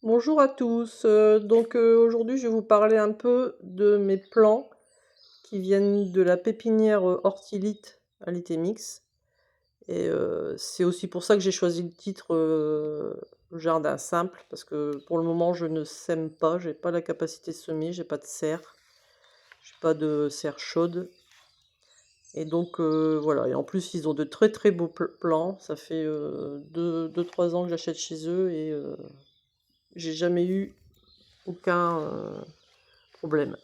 Bonjour à tous. Aujourd'hui, je vais vous parler un peu de mes plants qui viennent de la pépinière Hortilite à l'Itémix. Et c'est aussi pour ça que j'ai choisi le titre jardin simple, parce que pour le moment, je ne sème pas, j'ai pas la capacité de semer, j'ai pas de serre, j'ai pas de serre chaude. Et donc voilà. Et en plus, ils ont de très très beaux plants. Ça fait 2-3 ans que j'achète chez eux et j'ai jamais eu aucun problème.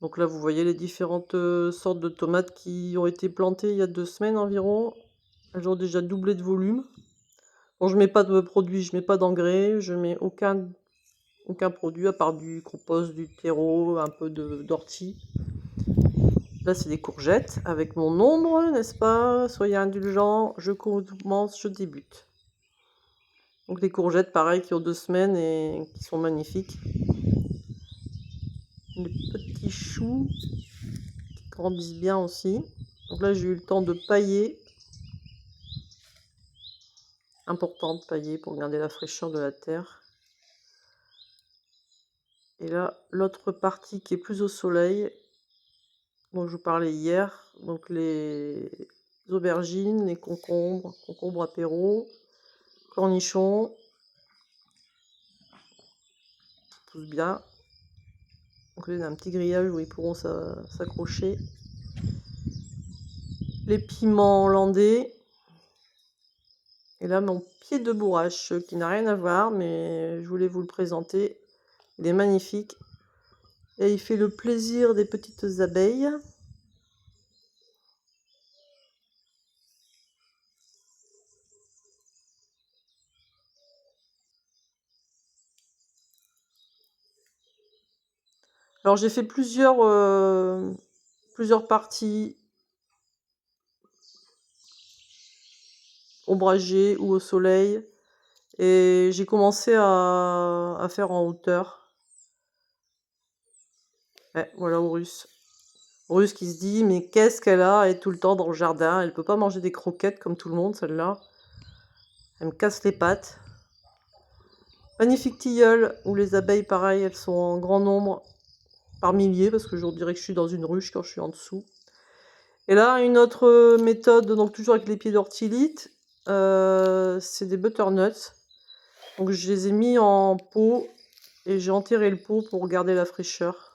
Donc là, vous voyez les différentes sortes de tomates qui ont été plantées il y a 2 semaines environ. Elles ont déjà doublé de volume. Bon, je mets pas de produits, je mets pas d'engrais, je mets aucun produit à part du compost, du terreau, un peu d'ortie. Là, c'est des courgettes avec mon ombre, n'est-ce pas? Soyez indulgents, je commence, je débute. Donc les courgettes, pareil, qui ont 2 semaines et qui sont magnifiques. Les petits choux qui grandissent bien aussi. Donc là, j'ai eu le temps de pailler. Important de pailler pour garder la fraîcheur de la terre. Et là, l'autre partie qui est plus au soleil, dont je vous parlais hier, donc les aubergines, les concombres apéro, cornichons, poussent bien. Donc là, il y a un petit grillage où ils pourront s'accrocher. Les piments hollandais. Et là, mon pied de bourrache, qui n'a rien à voir, mais je voulais vous le présenter. Il est magnifique. Et il fait le plaisir des petites abeilles. Alors j'ai fait plusieurs parties ombragées ou au soleil. Et j'ai commencé à faire en hauteur. Ouais, voilà Horus. Horus qui se dit, mais qu'est-ce qu'elle a? Elle est tout le temps dans le jardin. Elle peut pas manger des croquettes comme tout le monde, celle-là. Elle me casse les pattes. Magnifique tilleul, où les abeilles, pareil, elles sont en grand nombre, par milliers, parce que je dirais que je suis dans une ruche quand je suis en dessous. Et là, une autre méthode, donc toujours avec les pieds d'ortilite, c'est des butternuts. Donc je les ai mis en pot et j'ai enterré le pot pour garder la fraîcheur.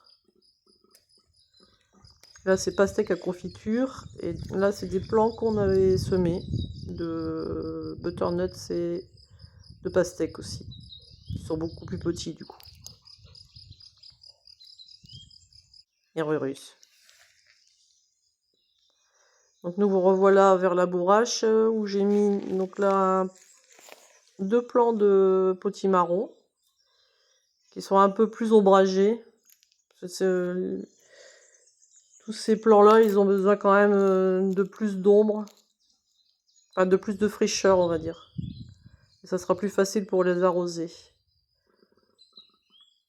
Là, c'est pastèque à confiture. Et là, c'est des plants qu'on avait semés de butternuts et de pastèque aussi. Ils sont beaucoup plus petits du coup. Et russe. Donc nous vous revoilà vers la bourrache où j'ai mis donc là 2 plants de potimarron qui sont un peu plus ombragés. Tous ces plants-là, ils ont besoin quand même de plus d'ombre, enfin de plus de fraîcheur, on va dire. Et ça sera plus facile pour les arroser.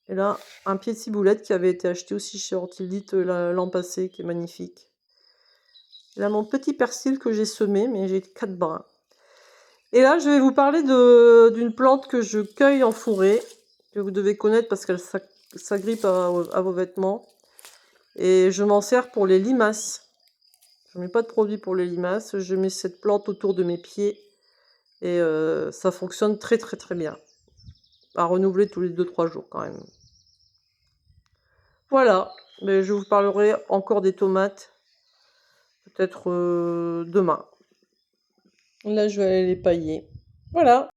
Et là, un pied de ciboulette qui avait été acheté aussi chez Hortilite l'an passé, qui est magnifique. Et là, mon petit persil que j'ai semé, mais j'ai 4 brins. Et là, je vais vous parler d'une plante que je cueille en fourré, que vous devez connaître parce qu'elle s'agrippe à vos vêtements. Et je m'en sers pour les limaces. Je ne mets pas de produit pour les limaces. Je mets cette plante autour de mes pieds. Et ça fonctionne très très très bien. À renouveler tous les 2-3 jours quand même. Voilà. Mais je vous parlerai encore des tomates. Peut-être demain. Là, je vais aller les pailler. Voilà.